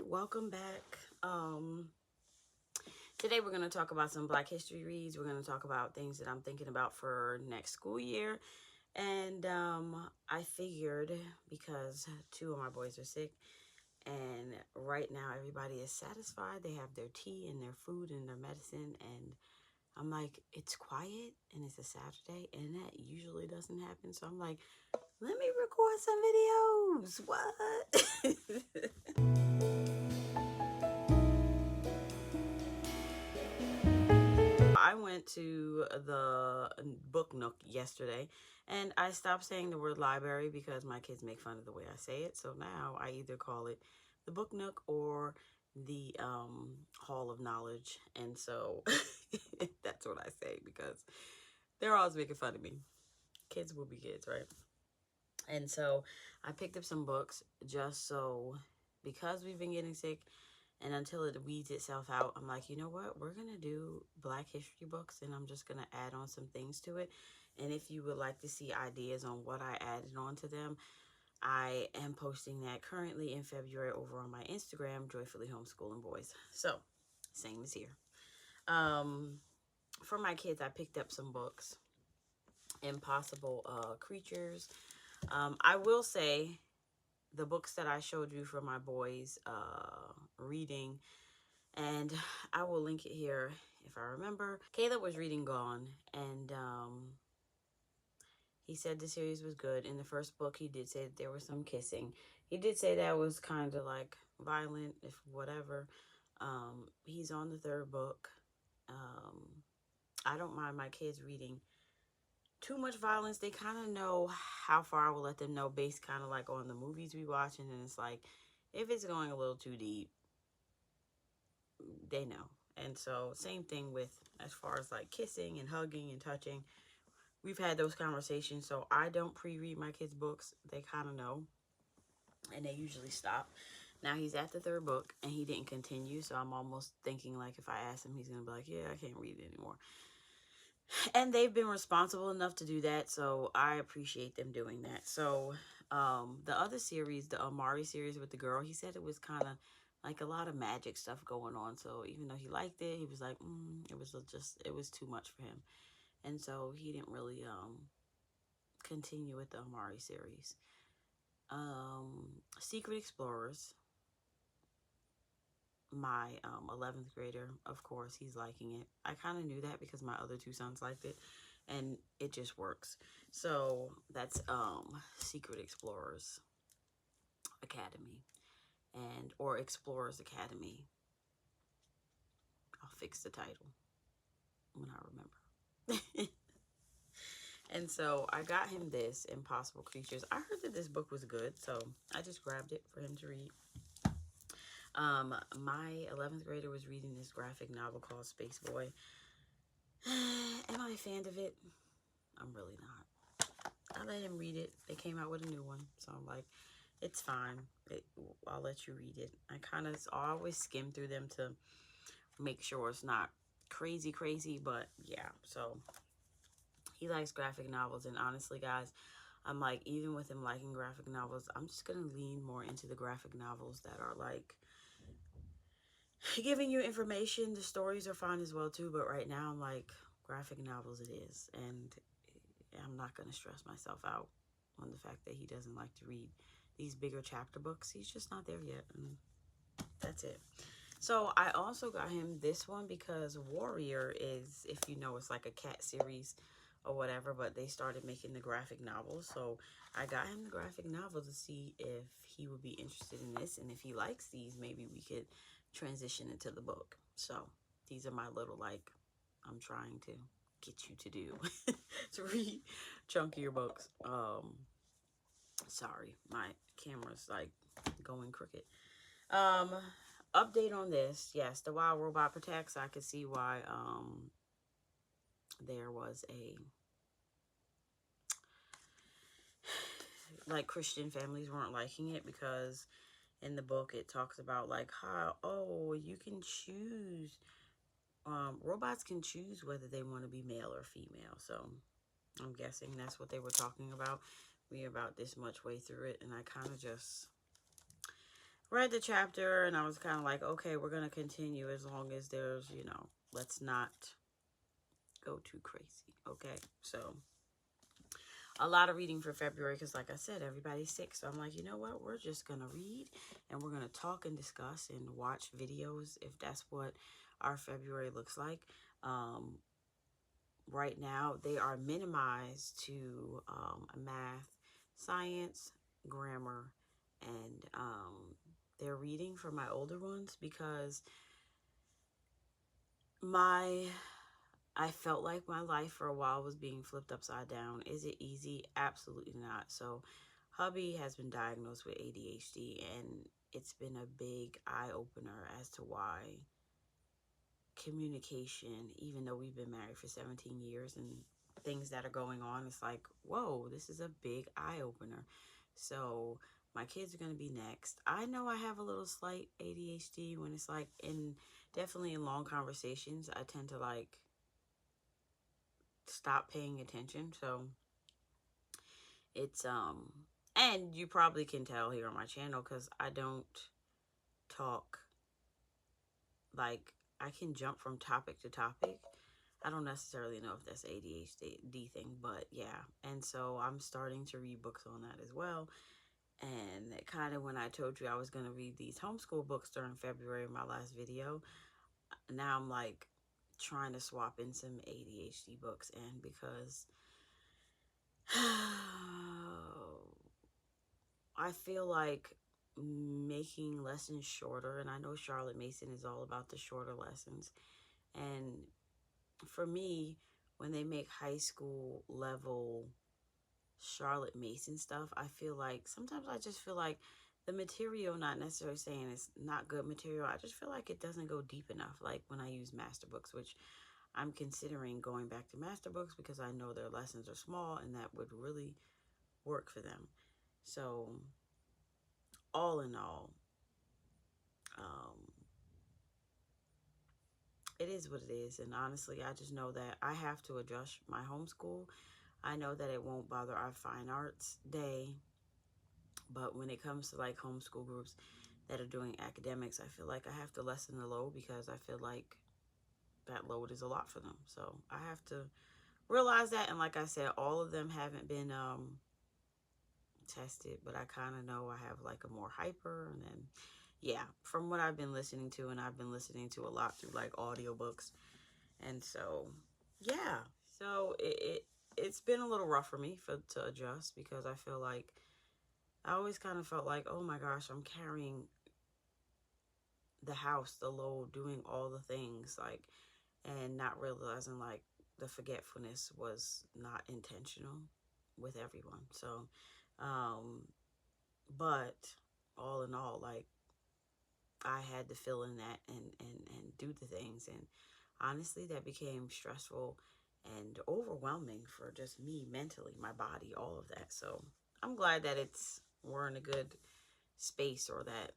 welcome back. Today we're going to talk about some Black History reads. We're going to talk about things that I'm thinking about for next school year. And I figured, because two of my boys are sick, and right now everybody is satisfied. They have their tea and their food and their medicine, and I'm like, it's quiet and it's a Saturday, and that usually doesn't happen. So I'm like, let me record some videos. What? I went to the book nook yesterday, and I stopped saying the word library because my kids make fun of the way I say it. So now I either call it the book nook or the hall of knowledge. And so that's what I say because they're always making fun of me. Kids will be kids, right? And so I picked up some books just so, because we've been getting sick, and until it weeds itself out, I'm like, you know what? We're going to do Black history books, and I'm just going to add on some things to it. And if you would like to see ideas on what I added on to them, I am posting that currently in February over on my Instagram, Joyfully Homeschooling Boys. So, same as here. For my kids, I picked up some books. Impossible Creatures. I will say, the books that I showed you for my boys reading, and I will link it here if I remember. Caleb was reading Gone, and he said the series was good. In the first book, he did say that there was some kissing. He did say that was kind of like violent, if whatever. He's on the third book. I don't mind my kids reading too much violence. They kind of know how far I will let them know based kind of like on the movies we watch. And then it's like, if it's going a little too deep, they know. And so same thing with as far as like kissing and hugging and touching. We've had those conversations. So I don't pre-read my kids' books. They kind of know. And they usually stop. Now he's at the third book and he didn't continue. So I'm almost thinking like if I ask him, he's going to be like, yeah, I can't read it anymore. And they've been responsible enough to do that, so I appreciate them doing that. So the other series, the Amari series with the girl, he said it was kind of like a lot of magic stuff going on. So even though he liked it, he was like, it was too much for him. And so he didn't really continue with the Amari series. Secret Explorers. My 11th grader, of course, he's liking it. I kind of knew that because my other two sons liked it, and it just works. So that's Secret Explorers Academy, and or Explorers Academy. I'll fix the title when I remember. And so I got him this Impossible Creatures. I heard that this book was good, so I just grabbed it for him to read. My 11th grader was reading this graphic novel called Space Boy. Am I a fan of it? I'm really not. I let him read it. They came out with a new one, so I'm like, it's fine. I'll let you read it. I always skim through them to make sure it's not crazy, but yeah. So he likes graphic novels, and honestly, guys, I'm like, even with him liking graphic novels, I'm just gonna lean more into the graphic novels that are like giving you information. The stories are fine as well too, but right now I'm like, graphic novels it is, and I'm not going to stress myself out on the fact that he doesn't like to read these bigger chapter books. He's just not there yet, and that's it. So I also got him this one because Warrior is, if you know, it's like a cat series or whatever, but they started making the graphic novels. So I got him the graphic novel to see if he would be interested in this, and if he likes these, maybe we could transition into the book. So these are my little, like, I'm trying to get you to do to read chunkier books. Sorry, my camera's like going crooked. Update on this. Yes, the Wild Robot Protects. I could see why there was a, like, Christian families weren't liking it, because in the book it talks about like how, oh, you can choose, robots can choose whether they want to be male or female. So I'm guessing that's what they were talking about. We're about this much way through it, and I kind of just read the chapter and I was kind of like, okay, we're going to continue as long as there's, you know, let's not go too crazy. Okay. So a lot of reading for February because, like I said, everybody's sick. So I'm like, you know what? We're just going to read and we're going to talk and discuss and watch videos if that's what our February looks like. Right now, they are minimized to math, science, grammar, and they're reading for my older ones because I felt like my life for a while was being flipped upside down. Is it easy? Absolutely not. So hubby has been diagnosed with ADHD, and it's been a big eye opener as to why communication, even though we've been married for 17 years and things that are going on, it's like, whoa, this is a big eye opener. So my kids are going to be next. I know I have a little slight ADHD when it's like definitely in long conversations, I tend to like stop paying attention. So it's and you probably can tell here on my channel because I don't talk, like, I can jump from topic to topic. I don't necessarily know if that's ADHD thing, but yeah. And so I'm starting to read books on that as well. And kind of when I told you I was going to read these homeschool books during February in my last video, now I'm like trying to swap in some ADHD books in because I feel like making lessons shorter, and I know Charlotte Mason is all about the shorter lessons. And for me, when they make high school level Charlotte Mason stuff, I feel like sometimes I just feel like the material, not necessarily saying it's not good material, I just feel like it doesn't go deep enough. Like when I use master books, which I'm considering going back to master books because I know their lessons are small and that would really work for them. So all in all, um, it is what it is. And honestly, I just know that I have to adjust my homeschool. I know that it won't bother our fine arts day, but when it comes to like homeschool groups that are doing academics, I feel like I have to lessen the load because I feel like that load is a lot for them. So I have to realize that. And like I said, all of them haven't been tested, but I kind of know I have like a more hyper. And then, yeah, from what I've been listening to, and I've been listening to a lot through like audiobooks. And so, yeah, so it's been a little rough for me to adjust because I feel like I always kind of felt like, oh my gosh, I'm carrying the house, the load, doing all the things, like, and not realizing like the forgetfulness was not intentional with everyone. So, but all in all, like, I had to fill in that and do the things. And honestly, that became stressful and overwhelming for just me mentally, my body, all of that. So I'm glad that we're in a good space, or that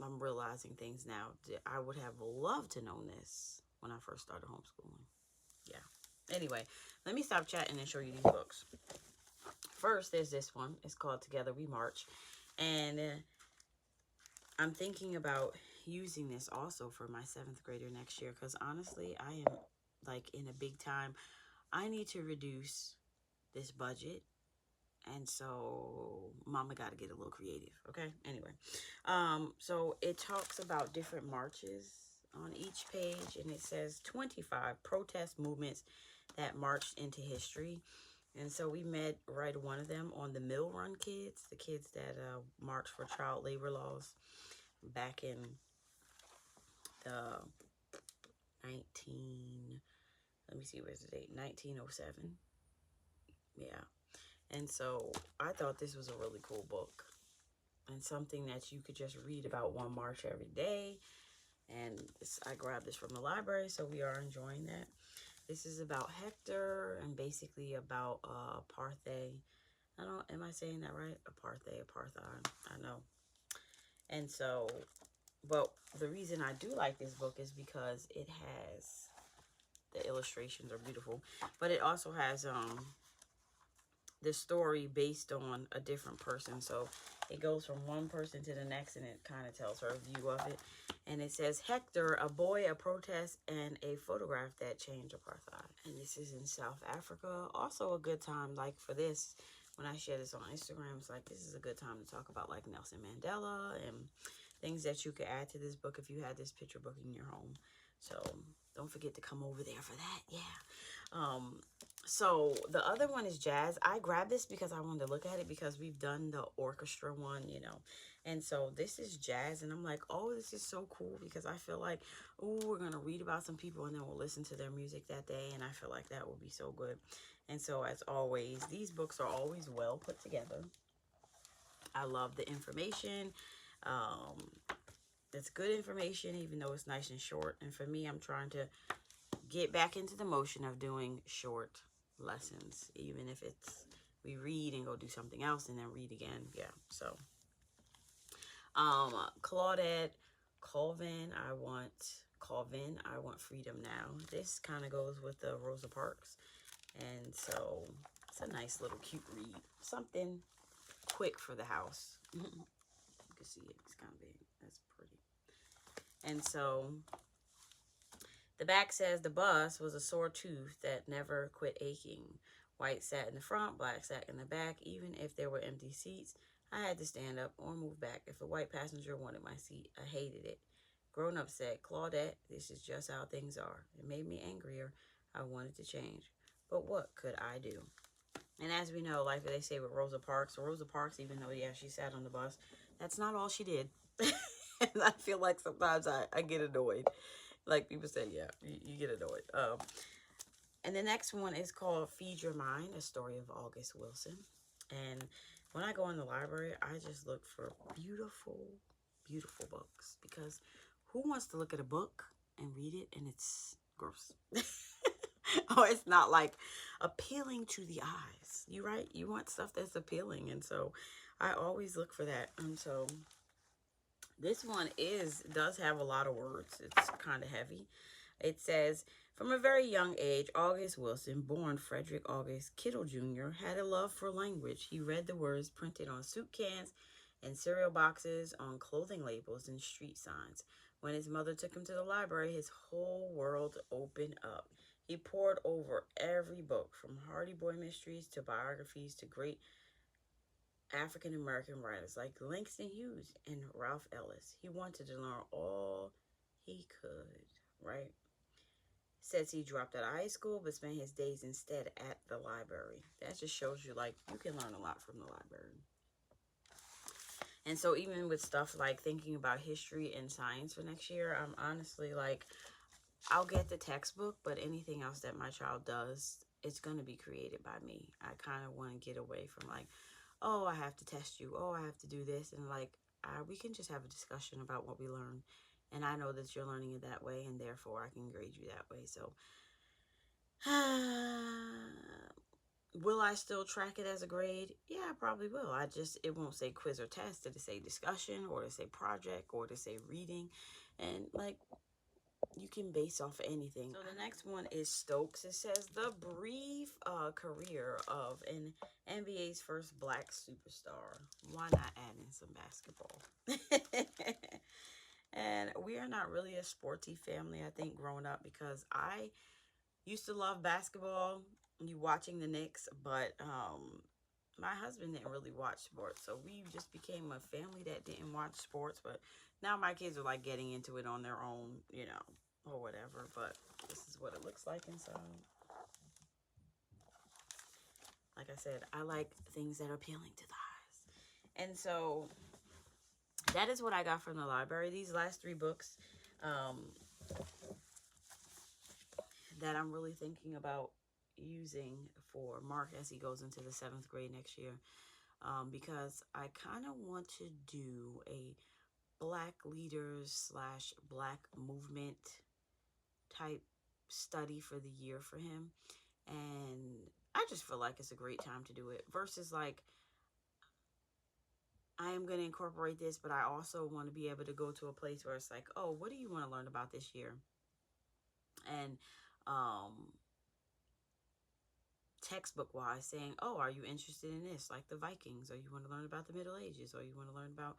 I'm realizing things now. I would have loved to know this when I first started homeschooling. Yeah. Anyway, let me stop chatting and show you these books. First, there's this one. It's called Together We March. And I'm thinking about using this also for my 7th grader next year because honestly, I am like in a big time. I need to reduce this budget. And so mama got to get a little creative. Okay. Anyway, so it talks about different marches on each page, and it says 25 protest movements that marched into history. And so we met right one of them on the Mill Run kids, the kids that marched for child labor laws back in the let me see, where's the date? 1907. Yeah. And so I thought this was a really cool book and something that you could just read about one march every day. And I grabbed this from the library, so we are enjoying that. This is about Hector and basically about apartheid. Am I saying that right? Apartheid. I know. And so, but the reason I do like this book is because it has, the illustrations are beautiful, but it also has the story based on a different person. So It goes from one person to the next, and it kind of tells her view of it. And it says, Hector, a boy, a protest, and a photograph that changed apartheid. And this is in South Africa. Also a good time, like, for this, when I share this on Instagram, it's like, this is a good time to talk about, like, Nelson Mandela and things that you could add to this book if you had this picture book in your home. So don't forget to come over there for that. Yeah. So the other one is jazz. I grabbed this because I wanted to look at it because we've done the orchestra one, you know. And so this is jazz. And I'm like, oh, this is so cool because I feel like, oh, we're going to read about some people and then we'll listen to their music that day. And I feel like that will be so good. And so as always, these books are always well put together. I love the information. It's good information, even though it's nice and short. And for me, I'm trying to get back into the motion of doing short lessons, even if it's we read and go do something else and then read again. Yeah. So Claudette Colvin, I want freedom now. This kind of goes with the Rosa Parks, and so it's a nice little cute read, something quick for the house. You can see it, it's kind of big. That's pretty. And so the back says, the bus was a sore tooth that never quit aching. White sat in the front, black sat in the back. Even if there were empty seats, I had to stand up or move back. If a white passenger wanted my seat, I hated it. Grown up said, Claudette, this is just how things are. It made me angrier. I wanted to change. But what could I do? And as we know, like they say with Rosa Parks, even though, yeah, she sat on the bus, that's not all she did. And I feel like sometimes I get annoyed. Like people say, yeah, you get annoyed. And the next one is called Feed Your Mind, a story of August Wilson. And when I go in the library, I just look for beautiful, beautiful books. Because who wants to look at a book and read it and it's gross? Or it's not like appealing to the eyes. You right? You want stuff that's appealing. And so I always look for that. And so this one does have a lot of words. It's kind of heavy. It says, from a very young age, August Wilson, born Frederick August Kittle Jr., had a love for language. He read the words printed on soup cans and cereal boxes, on clothing labels and street signs. When his mother took him to the library, his whole world opened up. He pored over every book, from Hardy Boy mysteries to biographies to great African-American writers like Langston Hughes and Ralph Ellis. He wanted to learn all he could, right? Says he dropped out of high school but spent his days instead at the library. That just shows you, like, you can learn a lot from the library. And so even with stuff like thinking about history and science for next year, I'm honestly like, I'll get the textbook, but anything else that my child does, it's going to be created by me. I kind of want to get away from like, oh, I have to test you. Oh, I have to do this. And like, we can just have a discussion about what we learn. And I know that you're learning it that way, and therefore I can grade you that way. So, will I still track it as a grade? Yeah, I probably will. It won't say quiz or test. It'll say discussion, or to say project, or to say reading. And like, you can base off anything. So the next one is Stokes. It says the brief career of an NBA's first black superstar. Why not add in some basketball? And we are not really a sporty family, I think, growing up, because I used to love basketball, watching the Knicks, but my husband didn't really watch sports. So we just became a family that didn't watch sports. But now my kids are like getting into it on their own, you know, or whatever. But this is what it looks like inside. Like I said, I like things that are appealing to the eyes. And so that is what I got from the library. These last 3 books that I'm really thinking about using for Mark as he goes into the 7th grade next year, because I kind of want to do a Black leaders / Black movement type study for the year for him. And I just feel like it's a great time to do it, versus like, I am going to incorporate this, but I also want to be able to go to a place where it's like, oh, what do you want to learn about this year? And textbook wise saying, oh, are you interested in this, like the Vikings, or you want to learn about the Middle Ages, or you want to learn about,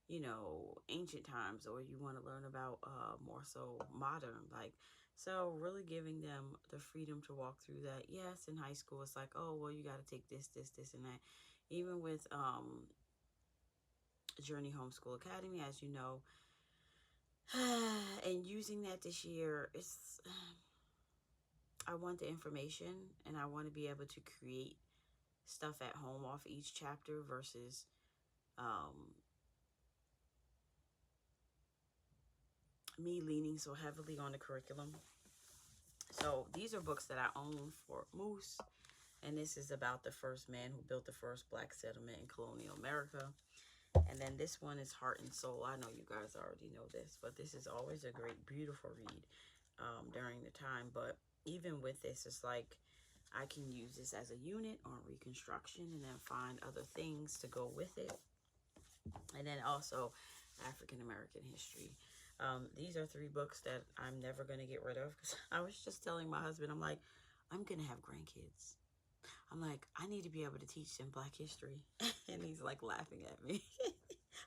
you know, ancient times, or you want to learn about more so modern, like, so really giving them the freedom to walk through that. Yes, in high school it's like, oh well, you got to take this and that. Even with Journey Homeschool Academy, as you know, and using that this year, it's I want the information, and I want to be able to create stuff at home off each chapter versus me leaning so heavily on the curriculum. So these are books that I own for Moose, and this is about the first man who built the first black settlement in colonial America. And then this one is Heart and Soul. I know you guys already know this, but this is always a great, beautiful read during the time. But even with this, it's like I can use this as a unit on Reconstruction and then find other things to go with it. And then also African American history. These are 3 books that I'm never going to get rid of. Because I was just telling my husband, I'm like, I'm going to have grandkids. I'm like, I need to be able to teach them Black history. And he's like laughing at me.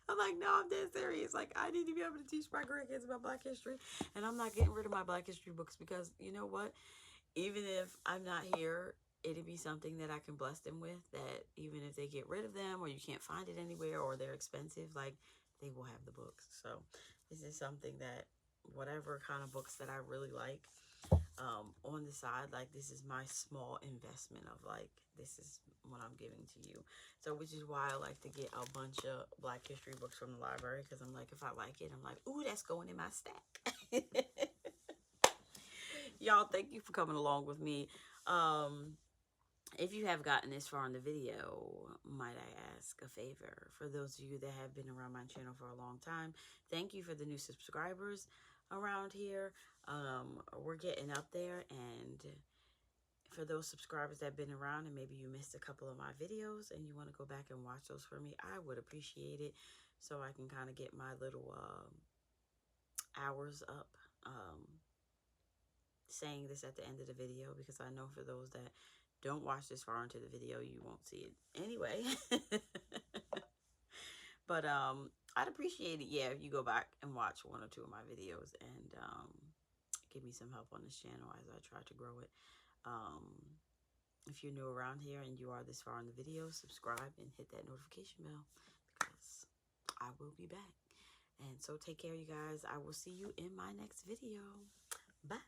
I'm like, no, I'm dead serious. Like, I need to be able to teach my grandkids about Black history. And I'm not getting rid of my Black history books because, you know what? Even if I'm not here, it'd be something that I can bless them with, that even if they get rid of them or you can't find it anywhere or they're expensive, like, they will have the books. So this is something that whatever kind of books that I really like, on the side, like, this is my small investment of like, this is what I'm giving to you. So which is why I like to get a bunch of Black history books from the library, because I'm like, if I like it, I'm like, ooh, that's going in my stack. Y'all, thank you for coming along with me. If you have gotten this far in the video, might I ask a favor? For those of you that have been around my channel for a long time, thank you for the new subscribers around here. We're getting up there, and for those subscribers that have been around and maybe you missed a couple of my videos and you want to go back and watch those for me, I would appreciate it, so I can kind of get my little hours up. Saying this at the end of the video, because I know for those that don't watch this far into the video, you won't see it anyway. But I'd appreciate it, yeah, if you go back and watch 1 or 2 of my videos and give me some help on this channel as I try to grow it. If you're new around here and you are this far in the video, subscribe and hit that notification bell, because I will be back. And so take care, you guys. I will see you in my next video. Bye.